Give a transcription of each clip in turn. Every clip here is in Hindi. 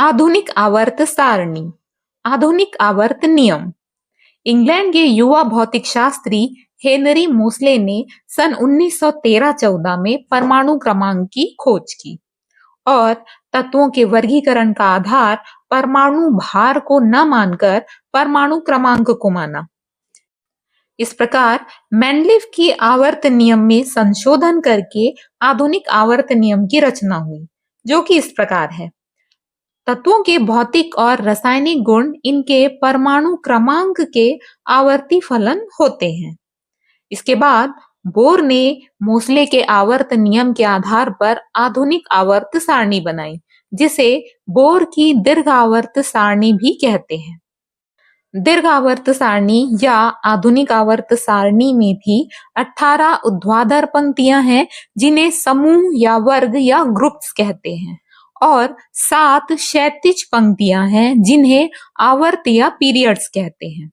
आधुनिक आवर्त सारणी। आधुनिक आवर्त नियम। इंग्लैंड के युवा भौतिक शास्त्री हेनरी मोसले ने सन 1913-14 में परमाणु क्रमांक की खोज की और तत्वों के वर्गीकरण का आधार परमाणु भार को न मानकर परमाणु क्रमांक को माना। इस प्रकार मेंडलीव की आवर्त नियम में संशोधन करके आधुनिक आवर्त नियम की रचना हुई, जो कि इस प्रकार है। तत्वों के भौतिक और रासायनिक गुण इनके परमाणु क्रमांक के आवर्ती फलन होते हैं। इसके बाद बोर ने मोसले के आवर्त नियम के आधार पर आधुनिक आवर्त सारणी बनाई, जिसे बोर की दीर्घ आवर्त सारणी भी कहते हैं। दीर्घ आवर्त सारणी या आधुनिक आवर्त सारणी में भी 18 ऊर्ध्वाधर पंक्तियां हैं, जिन्हें समूह या वर्ग या ग्रुप्स कहते हैं, और 7 क्षैतिज पंक्तियां हैं, जिन्हें आवर्त या पीरियड्स कहते हैं।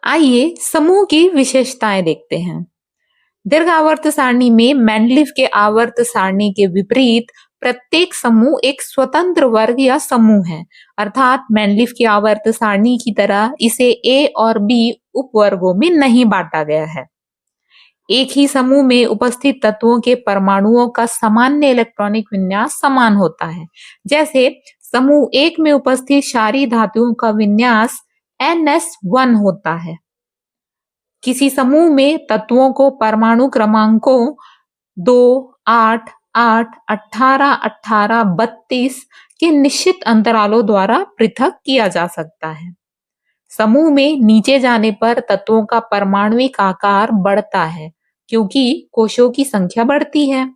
आइए समूह की विशेषताएं देखते हैं। दीर्घ आवर्त सारणी में मेंडलीव के आवर्त सारणी के विपरीत प्रत्येक समूह एक स्वतंत्र वर्ग या समूह है, अर्थात मेंडलीव की आवर्त सारणी की तरह इसे ए और बी उपवर्गों में नहीं बांटा गया है। एक ही समूह में उपस्थित तत्वों के परमाणुओं का सामान्य इलेक्ट्रॉनिक विन्यास समान होता है। जैसे समूह एक में उपस्थित क्षारीय धातुओं का विन्यास NS1 होता है। किसी समूह में तत्वों को परमाणु क्रमांकों 2, 8, 8, 18, 18, 32 के निश्चित अंतरालों द्वारा पृथक किया जा सकता है। समूह में नीचे जाने पर तत्वों का परमाणुिक आकार बढ़ता है, क्योंकि कोशों की संख्या बढ़ती है।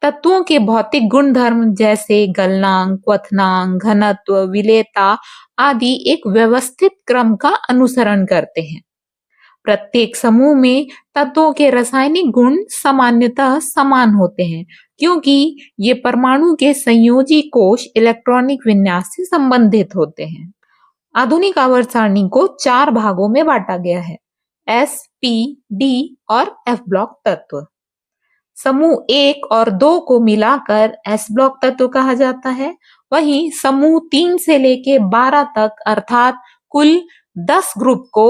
तत्वों के भौतिक गुणधर्म जैसे गलनांक, क्वथनांक, घनत्व, विलेयता आदि एक व्यवस्थित क्रम का अनुसरण करते हैं। प्रत्येक समूह में तत्वों के रासायनिक गुण सामान्यतः समान होते हैं, क्योंकि ये परमाणु के संयोजी कोश इलेक्ट्रॉनिक विन्यास से संबंधित होते हैं। आधुनिक आवर्त सारणी को 4 भागों में बांटा गया है: S, P, D और F ब्लॉक तत्व। समूह 1 और 2 को मिलाकर S ब्लॉक तत्व कहा जाता है। वहीं समूह 3 से लेके 12 तक अर्थात कुल 10 ग्रुप को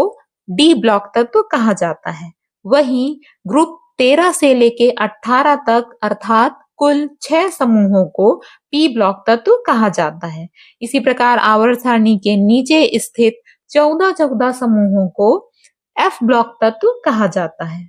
D ब्लॉक तत्व कहा जाता है। वहीं ग्रुप 13 से लेके 18 तक अर्थात कुल 6 समूहों को P ब्लॉक तत्व कहा जाता है। इसी प्रकार आवर्त सारणी के नीचे स्थित 14 समूहों को F ब्लॉक तत्व कहा जाता है।